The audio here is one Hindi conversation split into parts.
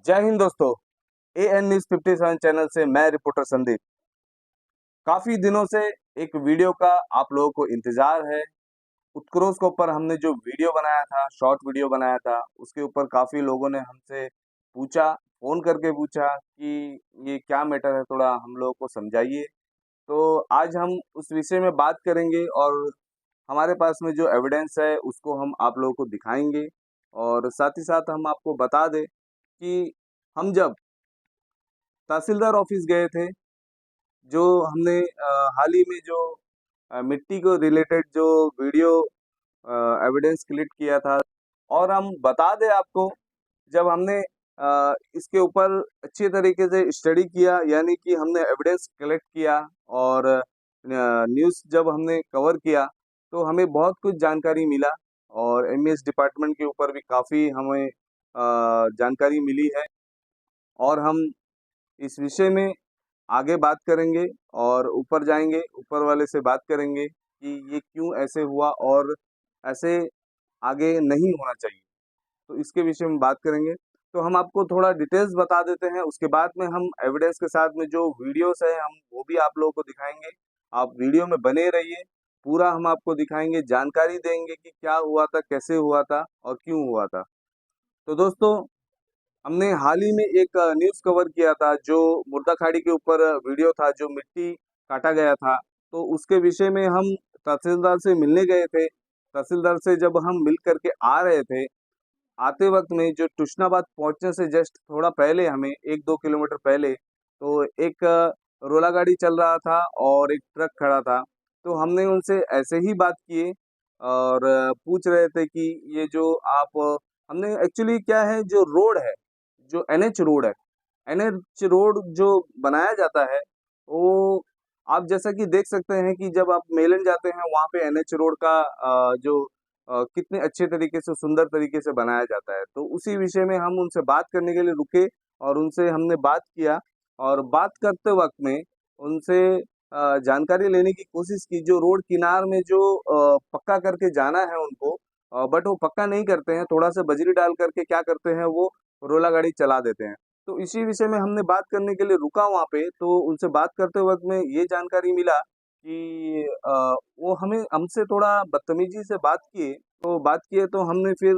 जय हिंद दोस्तों। एएन न्यूज 57 चैनल से मैं रिपोर्टर संदीप। काफी दिनों से एक वीडियो का आप लोगों को इंतजार है। उत्कर्ष के ऊपर हमने जो वीडियो बनाया था, शॉर्ट वीडियो बनाया था, उसके ऊपर काफी लोगों ने हमसे पूछा, फोन करके पूछा कि ये क्या मैटर है, थोड़ा हम लोगों को समझाइए। तो आज हम उस विषय में बात करेंगे और हमारे पास में जो एविडेंस है उसको हम आप लोगों को दिखाएंगे। और साथ ही साथ हम आपको बता दें कि हम जब तहसीलदार ऑफिस गए थे, जो हमने हाल ही में जो मिट्टी को रिलेटेड जो वीडियो एविडेंस क्लिक किया था। और हम बता दें आपको, जब हमने इसके ऊपर अच्छे तरीके से स्टडी किया, यानी कि हमने एविडेंस कलेक्ट किया और न्यूज़ जब हमने कवर किया, तो हमें बहुत कुछ जानकारी मिला। और एमईएस डिपार्टमेंट के ऊपर भी काफ़ी हमें जानकारी मिली है। और हम इस विषय में आगे बात करेंगे और ऊपर जाएंगे, ऊपर वाले से बात करेंगे कि ये क्यों ऐसे हुआ और ऐसे आगे नहीं होना चाहिए। तो इसके विषय में बात करेंगे। तो हम आपको थोड़ा डिटेल्स बता देते हैं, उसके बाद में हम एविडेंस के साथ में जो वीडियोस है हम वो भी आप लोगों को दिखाएंगे। आप वीडियो में बने रहिए, पूरा हम आपको दिखाएंगे, जानकारी देंगे कि क्या हुआ था, कैसे हुआ था और क्यों हुआ था। तो दोस्तों, हमने हाल ही में एक न्यूज़ कवर किया था, जो मुर्दा खाड़ी के ऊपर वीडियो था, जो मिट्टी काटा गया था। तो उसके विषय में हम तहसीलदार से मिलने गए थे। तहसीलदार से जब हम मिल करके आ रहे थे, आते वक्त में जो तुशनाबाद पहुंचने से जस्ट थोड़ा पहले, हमें 1-2 किलोमीटर पहले, तो एक रोला गाड़ी चल रहा था और एक ट्रक खड़ा था। तो हमने उनसे ऐसे ही बात किए और पूछ रहे थे कि ये जो आप हमने एक्चुअली क्या है, जो रोड है, जो एनएच रोड है, एनएच रोड जो बनाया जाता है, वो आप जैसा कि देख सकते हैं कि जब आप मेलन जाते हैं वहाँ पे एनएच रोड का जो कितने अच्छे तरीके से, सुंदर तरीके से बनाया जाता है। तो उसी विषय में हम उनसे बात करने के लिए रुके और उनसे हमने बात किया। और बात करते वक्त में उनसे जानकारी लेने की कोशिश की, जो रोड किनार में जो पक्का करके जाना है उनको, बट वो पक्का नहीं करते हैं, थोड़ा सा बजरी डाल करके क्या करते हैं, वो रोला गाड़ी चला देते हैं। तो इसी विषय में हमने बात करने के लिए रुका वहाँ पे। तो उनसे बात करते वक्त में ये जानकारी मिला कि वो हमें हमसे थोड़ा बदतमीजी से बात किए। तो बात किए तो हमने फिर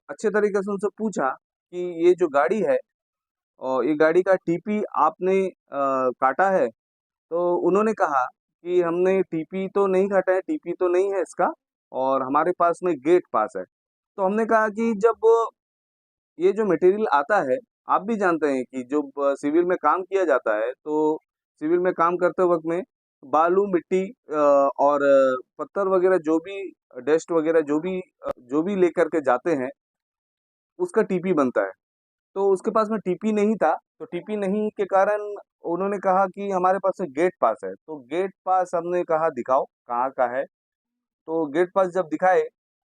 अच्छे तरीके से उनसे पूछा कि ये जो गाड़ी है, और ये गाड़ी का टीपी आपने काटा है? तो उन्होंने कहा कि हमने टीपी तो नहीं काटा है, टीपी तो नहीं है इसका, और हमारे पास में गेट पास है। तो हमने कहा कि जब ये जो मटेरियल आता है, आप भी जानते हैं कि जो सिविल में काम किया जाता है, तो सिविल में काम करते वक्त में बालू, मिट्टी और पत्थर वगैरह, जो भी डस्ट वगैरह, जो भी लेकर के जाते हैं, उसका टीपी बनता है। तो उसके पास में टीपी नहीं था। तो टीपी नहीं के कारण उन्होंने कहा कि हमारे पास में गेट पास है। तो गेट पास हमने कहा दिखाओ कहाँ का है। तो गेट पास जब दिखाए,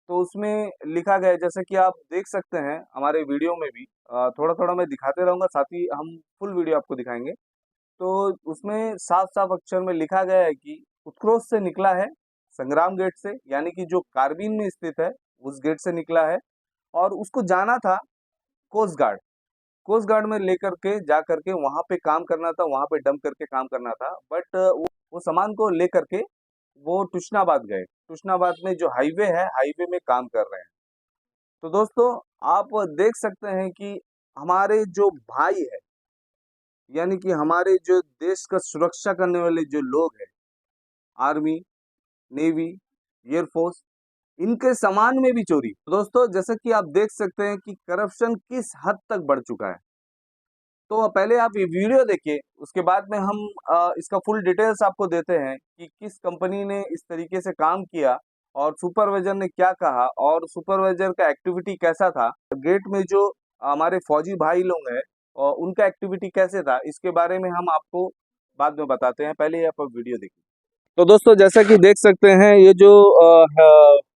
तो उसमें लिखा गया, जैसे कि आप देख सकते हैं हमारे वीडियो में भी, थोड़ा थोड़ा मैं दिखाते रहूंगा, साथ ही हम फुल वीडियो आपको दिखाएंगे। तो उसमें साफ साफ अक्षर में लिखा गया है कि उत्क्रोश से निकला है, संग्राम गेट से, यानी कि जो कारबीन में स्थित है उस गेट से निकला है। और उसको जाना था कोस्ट गार्ड, कोस्ट गार्ड में लेकर के जा करके वहां पे काम करना था, वहां पे डंप करके काम करना था। बट वो सामान को लेकर के वो तुशनाबाद गए। तुशनाबाद में जो हाईवे है, हाईवे में काम कर रहे हैं। तो दोस्तों, आप देख सकते हैं कि हमारे जो भाई है, यानी कि हमारे जो देश का सुरक्षा करने वाले जो लोग हैं, आर्मी, नेवी, एयरफोर्स, इनके सामान में भी चोरी। तो दोस्तों, जैसे कि आप देख सकते हैं कि करप्शन किस हद तक बढ़ चुका है। तो पहले आप ये वीडियो देखिए, उसके बाद में हम इसका फुल डिटेल्स आपको देते हैं कि किस कंपनी ने इस तरीके से काम किया और सुपरवाइजर ने क्या कहा और सुपरवाइजर का एक्टिविटी कैसा था। गेट में जो हमारे फौजी भाई लोग हैं और उनका एक्टिविटी कैसे था, इसके बारे में हम आपको बाद में बताते हैं। पहले आप वीडियो देखिए। तो दोस्तों, जैसा कि देख सकते हैं, ये जो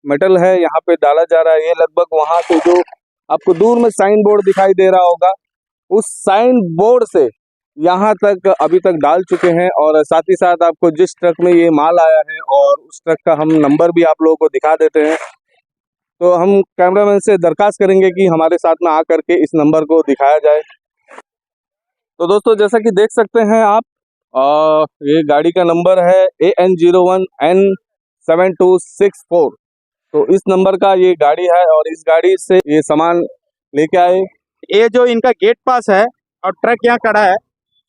मेटल है यहाँ पे डाला जा रहा है, ये लगभग वहां से जो आपको दूर में साइन बोर्ड दिखाई दे रहा होगा, उस साइन बोर्ड से यहाँ तक अभी तक डाल चुके हैं। और साथ ही साथ आपको जिस ट्रक में ये माल आया है और उस ट्रक का हम नंबर भी आप लोगों को दिखा देते हैं। तो हम कैमरामैन से दरखास्त करेंगे कि हमारे साथ में आकर के इस नंबर को दिखाया जाए। तो दोस्तों जैसा कि देख सकते हैं आप, ये गाड़ी का नंबर है AN01N7264। तो इस नंबर का ये गाड़ी है और इस गाड़ी से ये सामान लेके आए। ये जो इनका गेट पास है और ट्रक यहाँ खड़ा है,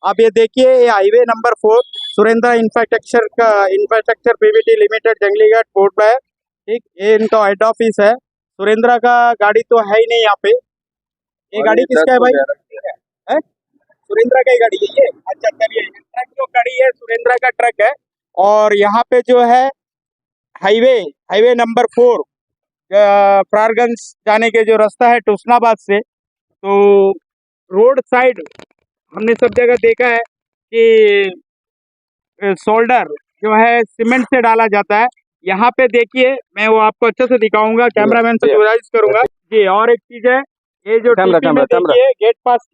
आप ये देखिए, ये highway number 4 Surendra infrastructure PVT limited Jangligarh court है। ठीक, ये इनका हेड ऑफिस है। सुरेंद्र का गाड़ी तो है ही नहीं यहाँ पे। ये गाड़ी किसका है भाई? है? सुरेंद्र का ही गाड़ी है ये। अच्छा चलिए, ट्रक जो खड़ी है सुरेंद्र का ट्रक है। और यहाँ पे जो है हाईवे नंबर 4 फरारगंज जाने के जो रास्ता है टुसनाबाद से, तो रोड साइड हमने सब जगह देखा है कि शोल्डर जो है सीमेंट से डाला जाता है। यहाँ पे देखिए, मैं वो आपको अच्छे से दिखाऊंगा, कैमरामैन से गुजारिश करूंगा जी। और एक चीज है, ये जो टीपी में देखिए गेट पास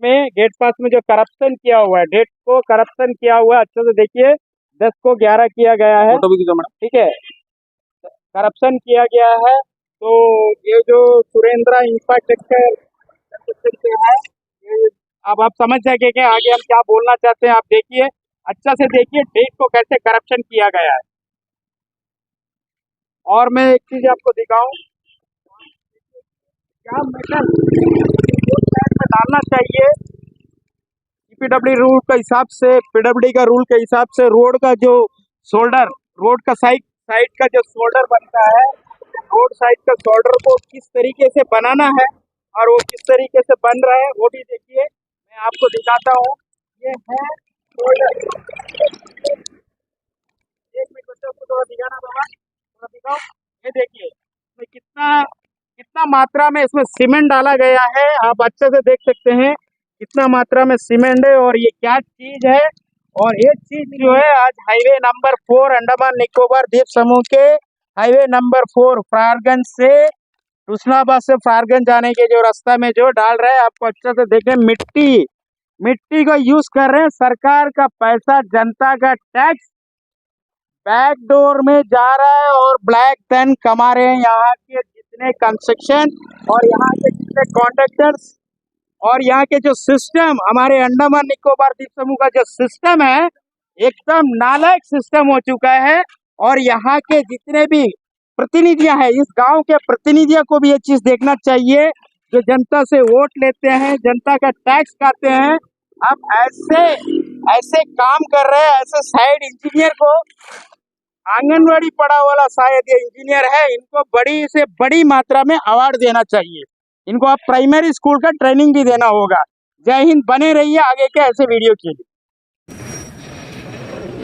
में जो करप्शन किया हुआ है, डेट को करप्शन किया हुआ है, अच्छे से देखिए 10 को 11 किया गया है। ठीक है, करप्शन किया गया है। तो ये जो सुरेंद्र इंफ्रास्ट्रक्चर है, ये अब आप समझ जाएंगे कि आगे हम क्या बोलना चाहते हैं। आप देखिए, अच्छा से देखिए डेट को कैसे करप्शन किया गया है। और मैं एक चीज आपको दिखाऊं, क्या मेटल में डालना चाहिए पीडब्ल्यू रूल के हिसाब से, पीडब्ल्यू का रूल के हिसाब से रोड का जो शोल्डर, रोड का साइड का जो शोल्डर बनता है, रोड साइड का शोल्डर को किस तरीके से बनाना है और वो किस तरीके से बन रहा है वो भी देखिए, मैं आपको दिखाता हूँ। ये है शोल्डर। एक मिनट बच्चों को थोड़ा दिखाना बाबा, थोड़ा दिखाओ। ये देखिए इसमें कितना मात्रा में इसमें सीमेंट डाला गया है, आप अच्छे से देख सकते हैं कितना मात्रा में सीमेंट है और ये क्या चीज है। और ये चीज जो है आज हाईवे नंबर 4 अंडमान निकोबार द्वीप समूह के हाईवे नंबर 4 फरारगंज से टुसनाबाद से फरारगंज जाने के जो रास्ता में जो डाल रहे हैं, आपको अच्छे से देखें, मिट्टी को यूज कर रहे हैं। सरकार का पैसा, जनता का टैक्स बैक डोर में जा रहा है और ब्लैक धन कमा रहे हैं यहाँ के जितने कंस्ट्रक्शन और यहाँ के जितने कॉन्ट्रैक्टर्स और यहाँ के जो सिस्टम, हमारे अंडमान निकोबार द्वीप समूह का जो सिस्टम है एकदम नालायक सिस्टम हो चुका है। और यहाँ के जितने भी प्रतिनिधियां हैं, इस गांव के प्रतिनिधियों को भी ये चीज देखना चाहिए, जो जनता से वोट लेते हैं, जनता का टैक्स खाते हैं, अब ऐसे काम कर रहे हैं। ऐसे साइड इंजीनियर को, आंगनवाड़ी पढ़ा वाला शायद ये इंजीनियर है, इनको बड़ी से बड़ी मात्रा में अवार्ड देना चाहिए। इनको आप प्राइमरी स्कूल का ट्रेनिंग भी देना होगा। जय हिंद, बने रहिए आगे के ऐसे वीडियो के लिए।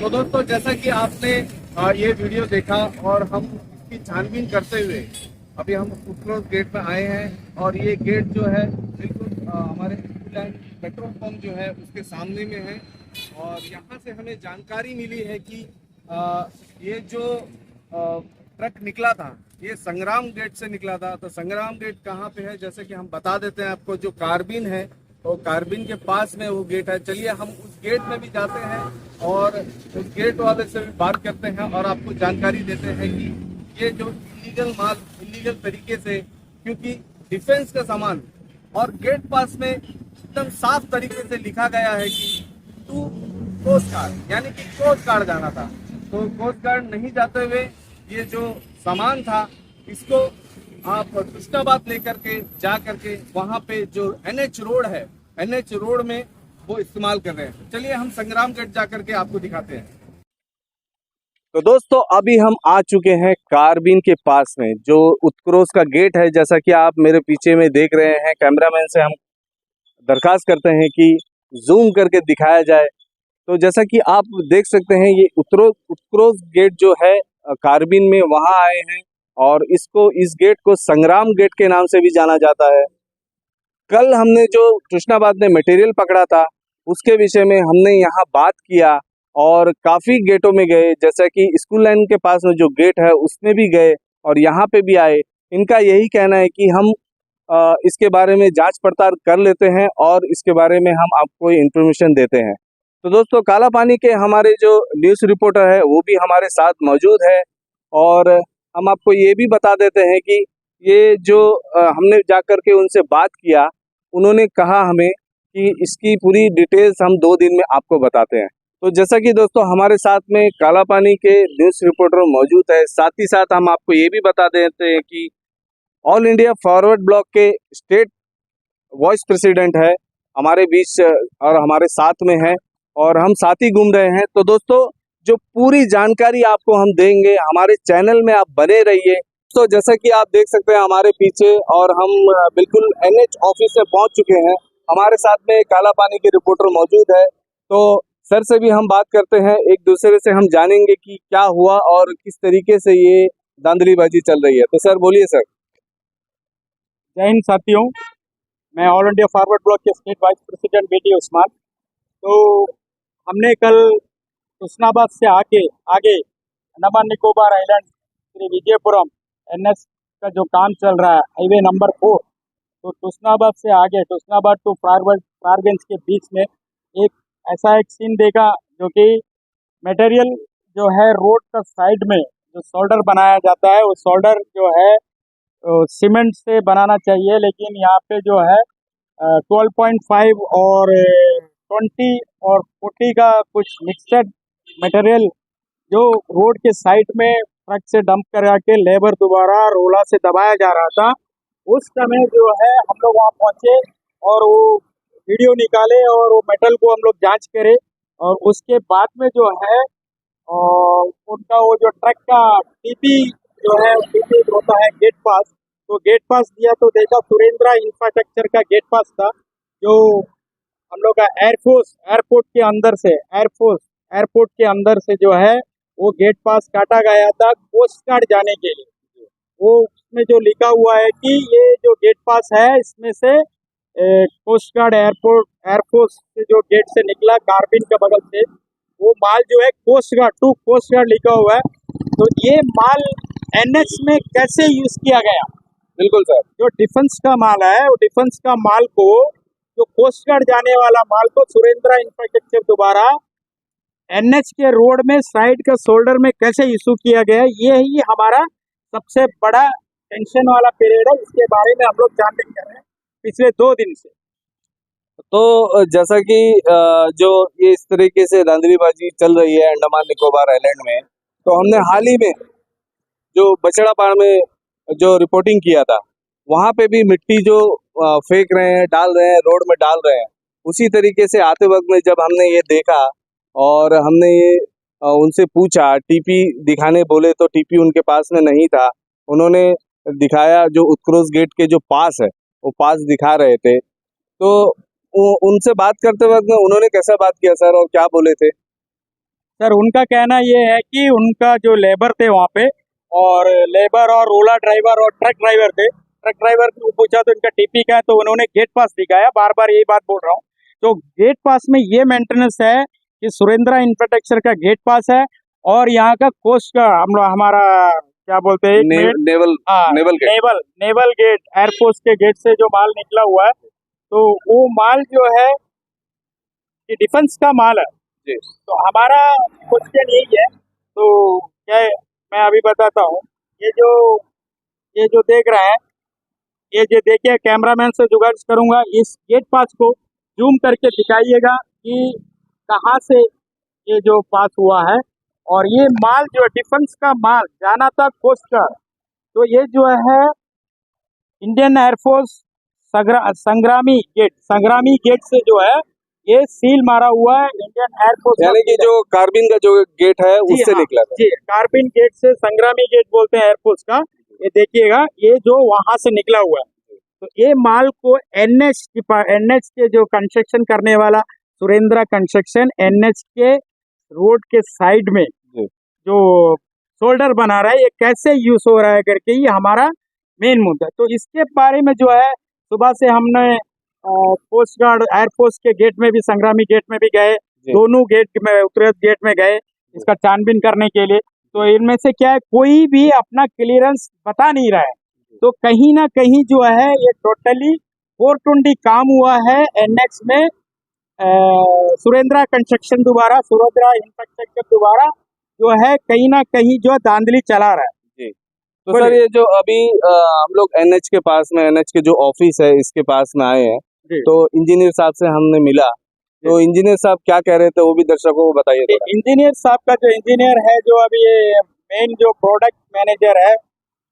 तो दोस्तों जैसा कि आपने ये वीडियो देखा और हम इसकी छानबीन करते हुए अभी हम उत्कर्ष गेट में आए हैं। और ये गेट जो है बिल्कुल हमारे पेट्रोल पंप जो है उसके सामने में है। और यहाँ से हमें जानकारी मिली है कि ये जो ट्रक निकला था ये संग्राम गेट से निकला था। तो संग्राम गेट कहाँ पे है, जैसे कि हम बता देते हैं आपको, जो कार्बिन है तो कार्बिन के पास में वो गेट है। चलिए हम उस गेट में भी जाते हैं और उस गेट वाले से भी बात करते हैं और आपको जानकारी देते हैं कि ये जो इलीगल तरीके से, क्योंकि डिफेंस का सामान और गेट पास में एकदम साफ तरीके से लिखा गया है कि टू कोस्ट गार्ड, यानी कि कोस्ट गार्ड जाना था। तो कोस्ट गार्ड नहीं जाते हुए ये जो सामान था इसको आप टुसनाबाद लेकर के जा करके वहाँ पे जो NH रोड है, NH रोड में वो इस्तेमाल कर रहे हैं। चलिए हम संग्राम गेट जा करके आपको दिखाते हैं। तो दोस्तों अभी हम आ चुके हैं कार्बिन के पास में, जो उत्कर्ष का गेट है। जैसा कि आप मेरे पीछे में देख रहे हैं, कैमरामैन से हम दरखास्त करते हैं कि जूम करके दिखाया जाए। तो जैसा कि आप देख सकते हैं, ये उत्कर्ष गेट जो है कार्बिन में वहाँ आए हैं और इस गेट को संग्राम गेट के नाम से भी जाना जाता है। कल हमने जो टुसनाबाद में मटेरियल पकड़ा था उसके विषय में हमने यहाँ बात किया और काफ़ी गेटों में गए, जैसा कि स्कूल लाइन के पास में जो गेट है उसमें भी गए और यहाँ पे भी आए। इनका यही कहना है कि हम इसके बारे में जांच पड़ताल कर लेते हैं और इसके बारे में हम आपको इन्फॉर्मेशन देते हैं। तो दोस्तों काला पानी के हमारे जो न्यूज़ रिपोर्टर है वो भी हमारे साथ मौजूद है और हम आपको ये भी बता देते हैं कि ये जो हमने जाकर के उनसे बात किया, उन्होंने कहा हमें कि इसकी पूरी डिटेल्स हम 2 दिन में आपको बताते हैं। तो जैसा कि दोस्तों हमारे साथ में काला पानी के न्यूज़ रिपोर्टर मौजूद है, साथ ही साथ हम आपको ये भी बता देते हैं कि ऑल इंडिया फॉरवर्ड ब्लॉक के स्टेट वाइस प्रेसिडेंट है हमारे बीच और हमारे साथ में है और हम साथ ही घूम रहे हैं। तो दोस्तों जो पूरी जानकारी आपको हम देंगे, हमारे चैनल में आप बने रहिए। तो जैसा कि आप देख सकते हैं हमारे पीछे और हम बिल्कुल एनएच ऑफिस में पहुंच चुके हैं। हमारे साथ में काला पानी के रिपोर्टर मौजूद है, तो सर से भी हम बात करते हैं, एक दूसरे से हम जानेंगे कि क्या हुआ और किस तरीके से ये धांधलीबाजी चल रही है। तो सर बोलिए सर। जय हिंद साथियों, मैं ऑल इंडिया फॉरवर्ड ब्लॉक के state wise president BT Usman. तो हमने कल हुस्नाबाद से आगे आगे अंडमान निकोबार आइलैंड श्री विजयपुरम एनएस का जो काम चल रहा है हाईवे नंबर 4, तो तुस्नाबाद से आगे तुस्नाबाद टू फारगंज के बीच में ऐसा एक सीन देखा जो कि मटेरियल जो है रोड का साइड में जो शोल्डर बनाया जाता है, वो शोल्डर जो है सीमेंट से बनाना चाहिए, लेकिन यहाँ पे जो है 12.5 और 20 और 40 का कुछ मिक्सड मटेरियल जो रोड के साइड में ट्रक से डंप करा के लेबर दोबारा रोला से दबाया जा रहा था। उस समय जो है हम लोग वहाँ पहुँचे और वो वीडियो निकाले और वो मेटल को हम लोग जांच करे और उसके बाद में जो है उनका वो जो ट्रक का टीपी जो है टीपी होता है गेट पास, तो गेट पास दिया तो देखा सुरेंद्रा इंफ्रास्ट्रक्चर का गेट पास था, जो हम लोग का एयरपोर्ट के अंदर से जो है वो गेट पास काटा गया था कोस्ट गार्ड जाने के लिए। वो उसमें जो लिखा हुआ है कि ये जो गेट पास है इसमें से कोस्ट गार्ड एयरफोर्स से जो गेट से निकला कारबिन के बगल से, वो माल जो है कोस्ट गार्ड लिखा हुआ है। तो ये माल एनएच में कैसे यूज किया गया? बिल्कुल सर। जो डिफेंस का माल है, वो डिफेंस का माल को, जो कोस्ट गार्ड जाने वाला माल को सुरेंद्रा इंफ्रास्ट्रक्चर दोबारा एनएच के रोड में साइड का शोल्डर में कैसे इशू किया गया, ये ही हमारा सबसे बड़ा टेंशन वाला पीरियड है। इसके बारे में हम लोग जानने कर रहे हैं पिछले 2 दिन से। तो जैसा कि जो ये इस तरीके से धांधलीबाजी चल रही है अंडमान निकोबार आइलैंड में, तो हमने हाल ही में जो बछड़ा पाड़ में जो रिपोर्टिंग किया था, वहाँ पे भी मिट्टी जो फेंक रहे हैं, डाल रहे हैं, रोड में डाल रहे हैं। उसी तरीके से आते वक्त में जब हमने ये देखा और हमने ये उनसे पूछा, टीपी दिखाने बोले तो टीपी उनके पास में नहीं था। उन्होंने दिखाया जो उत्कर्ष गेट के जो पास है, वो पास दिखा रहे थे। तो उनसे बात करते वक्त में उन्होंने कैसा बात किया सर और क्या बोले थे? सर उनका कहना ये है कि उनका जो लेबर थे वहाँ पे, और लेबर और रोला ड्राइवर और ट्रक ड्राइवर थे, ट्रक ड्राइवर को पूछा तो इनका टीपी का है, तो उन्होंने गेट पास दिखाया। बार बार यही बात बोल रहा हूँ, तो गेट पास में ये मेंटेनेंस है कि सुरेंद्रा इंफ्रास्ट्रक्चर का गेट पास है और यहाँ का कोस्ट का हमारा क्या बोलते हैं नेवल गेट, एयरफोर्स के गेट से जो माल निकला हुआ है, तो वो माल जो है ये डिफेंस का माल है जी। तो हमारा क्वेश्चन यही है, तो क्या मैं अभी बताता हूँ। ये जो देख रहे हैं, ये जो देखिए, कैमरामैन से गुजारिश करूंगा इस गेट पास को जूम करके दिखाइएगा कि कहाँ से ये जो पास हुआ है। और ये माल जो डिफेंस का माल जाना था कोस्ट का, तो ये जो है इंडियन एयरफोर्स संग्रामी गेट से जो है ये सील मारा हुआ है इंडियन एयरफोर्स, यानी कि जो कार्बिन का जो गेट है उससे निकला था जी। कार्बिन गेट से संग्रामी गेट बोलते हैं एयरफोर्स का। ये देखिएगा, ये जो वहां से निकला हुआ है, तो ये माल को एनएच के जो कंस्ट्रक्शन करने वाला सुरेंद्रा कंस्ट्रक्शन एनएच के रोड के साइड में जो शोल्डर बना रहा है, ये कैसे यूज हो रहा है करके ये हमारा मेन मुद्दा। तो इसके बारे में जो है सुबह से हमने कोस्ट गार्ड एयरफोर्स के गेट में भी, संग्रामी गेट में भी गए, दोनों गेट में, उत्तरेश गेट में गए इसका छानबीन करने के लिए। तो इनमें से क्या है, कोई भी अपना क्लियरेंस बता नहीं रहा है, तो कहीं ना कहीं जो है ये टोटली 420 काम हुआ है एनएच में सुरेंद्रा कंस्ट्रक्शन दोबारा, सुरेंद्रा इंफ्रास्ट्रक्चर दोबारा जो है कहीं ना कहीं जो धांधली चला रहा है। तो सर बोलिए। ये जो अभी हम लोग एनएच के पास में एनएच के जो ऑफिस है इसके पास में आए हैं, जी। तो इंजीनियर साहब से हमने मिला, तो इंजीनियर साहब क्या कह रहे थे वो भी दर्शकों को बताइए थोड़ा। इंजीनियर साहब का जो इंजीनियर है, जो अभी ये मेन जो प्रोडक्ट मैनेजर है,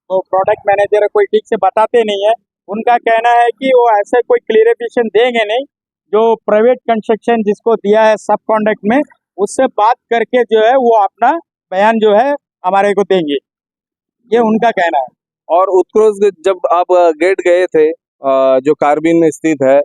वो प्रोडक्ट मैनेजर कोई ठीक से बताते नहीं है। उनका कहना है कि वो ऐसे कोई क्लियरिफिकेशन देंगे नहीं, जो प्राइवेट कंस्ट्रक्शन जिसको दिया है सब कॉन्ट्रैक्ट में, उससे बात करके जो है वो अपना बयान जो है हमारे को देंगे, ये उनका कहना है। और उत्कृष्ट जब आप गेट गए थे जो कार्बिन में स्थित है,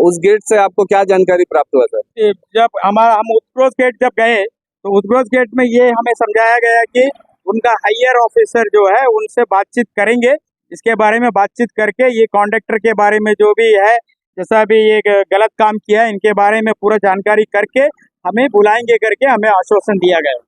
उस गेट से आपको क्या जानकारी प्राप्त हुआ सर? कि जब हम उत्कृष्ट गेट जब गए, तो उत्कृष्ट गेट में ये हमें समझाया गया कि उनका हायर ऑफिसर जो है उनसे बातचीत करेंगे, इसके बारे में बातचीत करके ये कॉन्ट्रैक्टर के बारे में जो भी है, जैसा भी ये गलत काम किया है, इनके बारे में पूरा जानकारी करके हमें बुलाएंगे करके हमें आश्वासन दिया गया।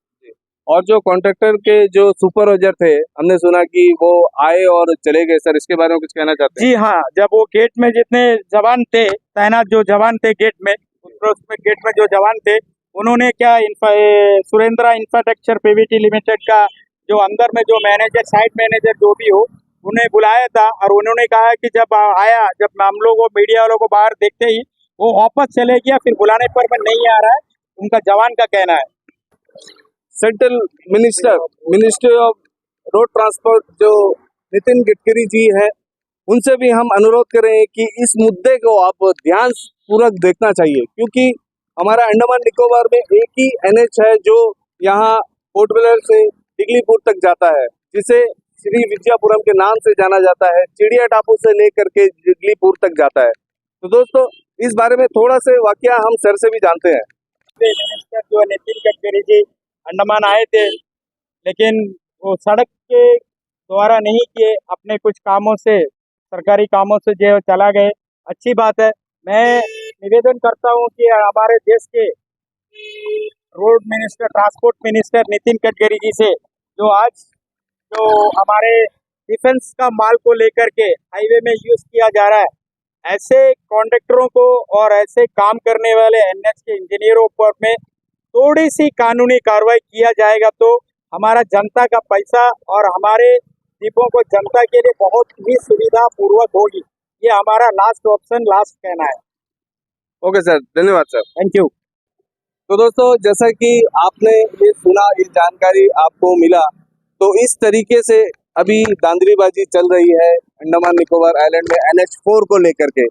और जो कॉन्ट्रैक्टर के जो सुपरवाइजर थे, हमने सुना कि वो आए और चले गए सर, इसके बारे में कुछ कहना चाहते हैं? जी हाँ, जब वो गेट में जितने जवान थे, तैनात जो जवान थे गेट में, गेट में जो जवान थे, उन्होंने क्या सुरेंद्रा इंफ्रास्ट्रक्चर पीवीटी लिमिटेड का जो अंदर में जो मैनेजर, साइट मैनेजर जो भी हो, उन्हें बुलाया था और उन्होंने कहा कि जब आया, जब हम लोग वो मीडिया वालों को बाहर देखते ही वो वापस चले गया, फिर बुलाने पर मैं नहीं आ रहा है, उनका जवान का कहना है। Central ministry of road transport जो नितिन गडकरी जी है, उनसे भी हम अनुरोध करें कि इस मुद्दे को आप ध्यान पूर्वक देखना चाहिए, क्योंकि हमारा अंडमान निकोबार में एक ही एनएच है जो यहाँ पोर्ट ब्लेयर से डिगलीपुर तक जाता है, जिसे श्री विजयापुरम के नाम से जाना जाता है। चिड़िया टापू से लेकर के डिगलीपुर तक जाता है। तो दोस्तों, इस बारे में थोड़ा से वाकया हम सर से भी जानते हैं। मिनिस्टर जो नितिन गडकरी जी अंडमान आए थे, लेकिन वो सड़क के द्वारा नहीं किए, अपने कुछ कामों से, सरकारी कामों से जो चला गए। अच्छी बात है। मैं निवेदन करता हूं कि हमारे देश के road minister, transport minister Nitin Gadkari ji से, जो आज जो हमारे डिफेंस का माल को लेकर के हाईवे में यूज किया जा रहा है, ऐसे कॉन्ट्रैक्टरों को और ऐसे काम करने वाले एनएच के इंजीनियरों पर में थोड़ी सी कानूनी कार्रवाई किया जाएगा तो हमारा जनता का पैसा और हमारे डिपो को जनता के लिए बहुत ही सुविधा पूर्वक होगी। ये हमारा लास्ट ऑप्शन, लास्ट कहना है। ओके सर, धन्यवाद सर। Thank you. तो दोस्तों, जैसा कि आपने ये सुना, ये जानकारी आपको मिला, तो इस तरीके से अभी धांधलीबाजी चल रही है अंडमान निकोबार आइलैंड में NH4 को लेकर के,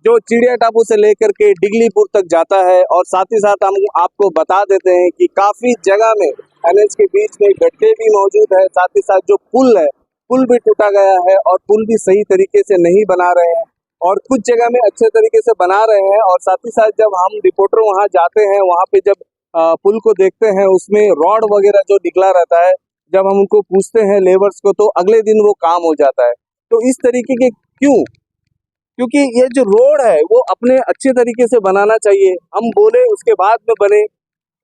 जो चिड़िया टापू से लेकर के डिगलीपुर तक जाता है। और साथ ही साथ हम आपको बता देते हैं कि काफी जगह में NH के बीच में गड्ढे भी मौजूद है। साथ ही साथ जो पुल है, पुल भी टूटा गया है और पुल भी सही तरीके से नहीं बना रहे हैं, और कुछ जगह में अच्छे तरीके से बना रहे हैं। और साथ ही साथ जब हम रिपोर्टर वहां जाते हैं, वहां पे जब पुल को देखते हैं, उसमें रॉड वगैरह जो निकला रहता है, जब हम उनको पूछते हैं लेबर्स को, तो अगले दिन वो काम हो जाता है। तो इस तरीके के क्यों? क्योंकि ये जो रोड है वो अपने अच्छे तरीके से बनाना चाहिए। हम बोले उसके बाद में बने,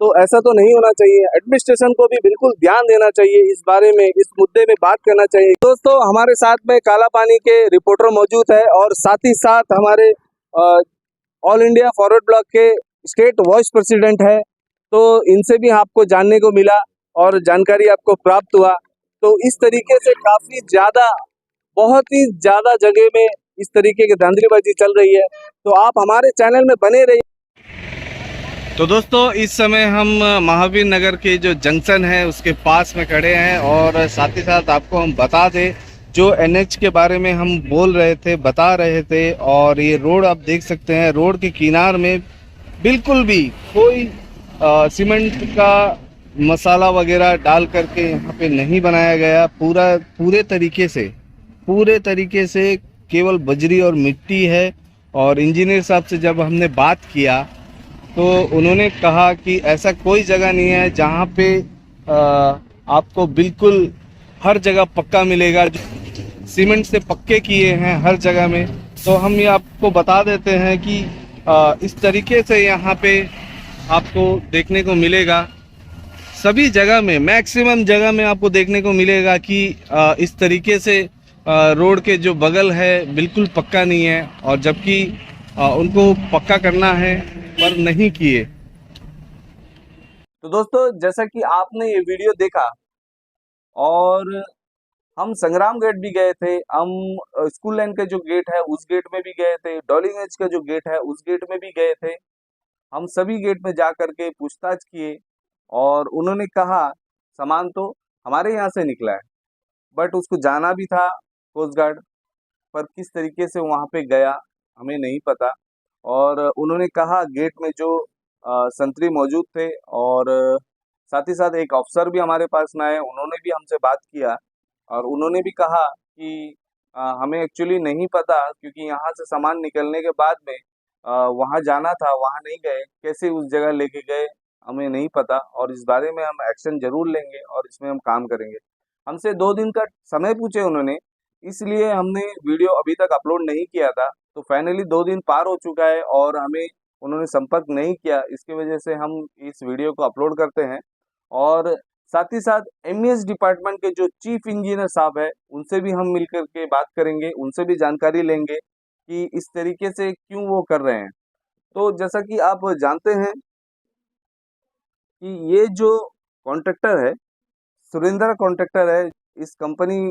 तो ऐसा तो नहीं होना चाहिए। एडमिनिस्ट्रेशन को भी बिल्कुल ध्यान देना चाहिए इस बारे में, इस मुद्दे में बात करना चाहिए। दोस्तों, हमारे साथ में काला पानी के रिपोर्टर मौजूद है और साथ ही साथ हमारे ऑल इंडिया फॉरवर्ड ब्लॉक के स्टेट वाइस प्रेसिडेंट है। तो इनसे भी आपको जानने को मिला और जानकारी आपको प्राप्त हुआ। तो इस तरीके से काफी ज्यादा, बहुत ही ज्यादा जगह में इस तरीके की धांधलीबाजी चल रही है। तो आप हमारे चैनल में बने रहिए। तो दोस्तों, इस समय हम महावीर नगर के जो जंक्शन है उसके पास में खड़े हैं, और साथ ही साथ आपको हम बता दें, जो NH के बारे में हम बोल रहे थे, बता रहे थे, और ये रोड आप देख सकते हैं, रोड के किनार में बिल्कुल भी कोई सीमेंट का मसाला वगैरह डाल करके यहाँ पे नहीं बनाया गया। पूरे तरीके से केवल बजरी और मिट्टी है। और इंजीनियर साहब से जब हमने बात किया तो उन्होंने कहा कि ऐसा कोई जगह नहीं है जहाँ पे आपको बिल्कुल हर जगह पक्का मिलेगा। सीमेंट से पक्के किए हैं हर जगह में। तो हम ये आपको बता देते हैं कि इस तरीके से यहाँ पे आपको देखने को मिलेगा, सभी जगह में, मैक्सिमम जगह में आपको देखने को मिलेगा कि इस तरीके से रोड के जो बगल है बिल्कुल पक्का नहीं है, और जबकि उनको पक्का करना है पर नहीं किए। तो दोस्तों, जैसा कि आपने ये वीडियो देखा और हम संग्राम गेट भी गए थे, हम स्कूल लाइन का जो गेट है उस गेट में भी गए थे, डॉलिंगेज का जो गेट है उस गेट में भी गए थे। हम सभी गेट में जा करके पूछताछ किए और उन्होंने कहा सामान तो हमारे यहाँ से निकला है, बट उसको जाना भी था कोस्ट गार्ड, पर किस तरीके से वहाँ पे गया हमें नहीं पता। और उन्होंने कहा गेट में जो संतरी मौजूद थे और साथ ही साथ एक अफसर भी हमारे पास में आए, उन्होंने भी हमसे बात किया और उन्होंने भी कहा कि हमें एक्चुअली नहीं पता, क्योंकि यहाँ से सामान निकलने के बाद में वहाँ जाना था, वहाँ नहीं गए, कैसे उस जगह लेके गए हमें नहीं पता और इस बारे में हम एक्शन जरूर लेंगे और इसमें हम काम करेंगे। हमसे 2 दिन का समय पूछे उन्होंने, इसलिए हमने वीडियो अभी तक अपलोड नहीं किया था। तो फाइनली 2 दिन पार हो चुका है और हमें उन्होंने संपर्क नहीं किया, इसकी वजह से हम इस वीडियो को अपलोड करते हैं। और साथ ही साथ एमईएस डिपार्टमेंट के जो चीफ इंजीनियर साहब है उनसे भी हम मिलकर के बात करेंगे, उनसे भी जानकारी लेंगे कि इस तरीके से क्यों वो कर रहे हैं। तो जैसा कि आप जानते हैं कि ये जो कॉन्ट्रैक्टर है, सुरेंद्र कॉन्ट्रैक्टर है, इस कंपनी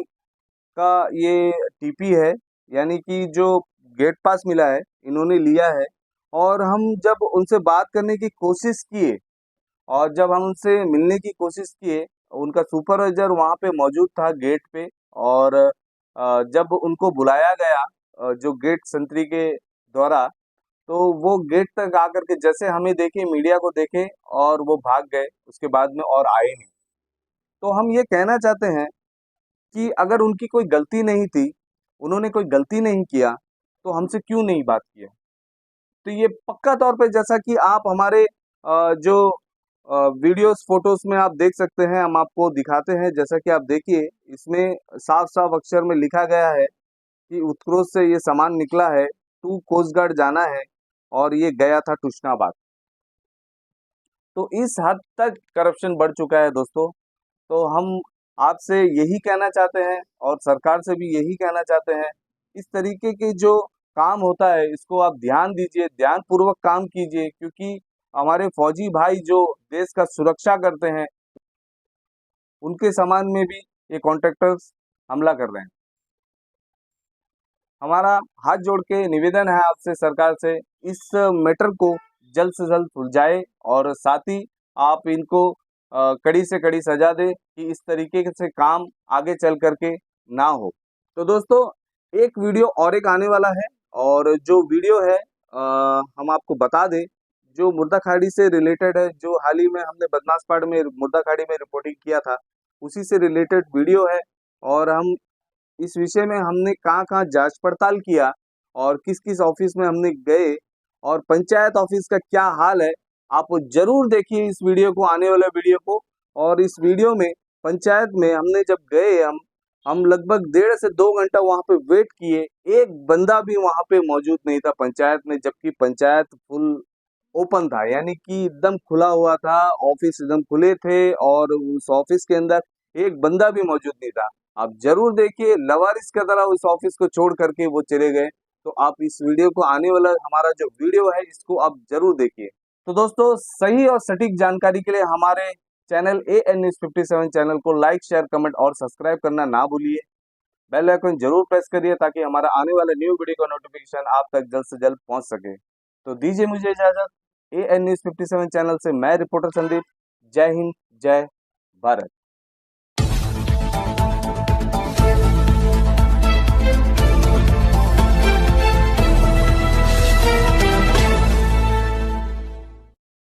का ये टीपी है, यानी कि जो गेट पास मिला है इन्होंने लिया है। और हम जब उनसे बात करने की कोशिश किए और जब हम उनसे मिलने की कोशिश किए, उनका सुपरवाइजर वहाँ पे मौजूद था गेट पे। और जब उनको बुलाया गया जो गेट संतरी के द्वारा, तो वो गेट तक आकर के जैसे हमें देखे, मीडिया को देखे और वो भाग गए, उसके बाद में और आए नहीं। तो हम ये कहना चाहते हैं कि अगर उनकी कोई गलती नहीं थी, उन्होंने कोई गलती नहीं किया, तो हमसे क्यों नहीं बात किया। तो ये पक्का तौर पे जैसा कि आप हमारे जो वीडियोस फोटोस में आप देख सकते हैं, हम आपको दिखाते हैं। जैसा कि आप देखिए, इसमें साफ साफ अक्षर में लिखा गया है कि उत्कर्ष से ये सामान निकला है, टू कोस्ट गार्ड जाना है और ये गया था तुष्णाबाद। तो इस हद तक करप्शन बढ़ चुका है दोस्तों। तो हम आपसे यही कहना चाहते हैं और सरकार से भी यही कहना चाहते हैं, इस तरीके के जो काम होता है इसको आप ध्यान दीजिए, ध्यान पूर्वक काम कीजिए, क्योंकि हमारे फौजी भाई जो देश का सुरक्षा करते हैं, उनके सामान में भी ये कॉन्ट्रैक्टर्स हमला कर रहे हैं। हमारा हाथ जोड़ के निवेदन है आपसे, सरकार से, इस मैटर को जल्द से जल्द सुलझाए और साथ ही आप इनको कड़ी से कड़ी सजा दे कि इस तरीके से काम आगे चल करके ना हो। तो दोस्तों, एक वीडियो और एक आने वाला है और जो वीडियो है हम आपको बता दें, जो मुर्दा खाड़ी से रिलेटेड है, जो हाल ही में हमने बदमाश पाड़ में मुर्दा खाड़ी में रिपोर्टिंग किया था, उसी से रिलेटेड वीडियो है। और हम इस विषय में हमने कहाँ-कहाँ जांच पड़ताल किया और किस-किस ऑफिस में हमने गए और पंचायत ऑफिस का क्या हाल है, आप जरूर देखिए इस वीडियो को, आने वाले वीडियो को। और इस वीडियो में पंचायत में हमने जब गए, हम लगभग 1.5 से 2 घंटा वहां पे वेट किए, एक बंदा भी वहां पे मौजूद नहीं था पंचायत में, जबकि पंचायत फुल ओपन था, यानी कि एकदम खुला हुआ था, ऑफिस एकदम खुले थे और उस ऑफिस के अंदर एक बंदा भी मौजूद नहीं था। आप जरूर देखिए, लवारिस की तरह उस ऑफिस को छोड़ करके वो चले गए। तो आप इस वीडियो को, आने वाला हमारा जो वीडियो है, इसको आप जरूर देखिए। तो दोस्तों, सही और सटीक जानकारी के लिए हमारे चैनल AN News 57 चैनल को लाइक, शेयर, कमेंट और सब्सक्राइब करना ना भूलिए। बेल आइकन जरूर प्रेस करिए ताकि हमारा आने वाले न्यू वीडियो का नोटिफिकेशन आप तक जल्द से जल्द पहुंच सके। तो दीजिए मुझे इजाजत। AN News 57 चैनल से मैं रिपोर्टर संदीप। जय हिंद, जय भारत।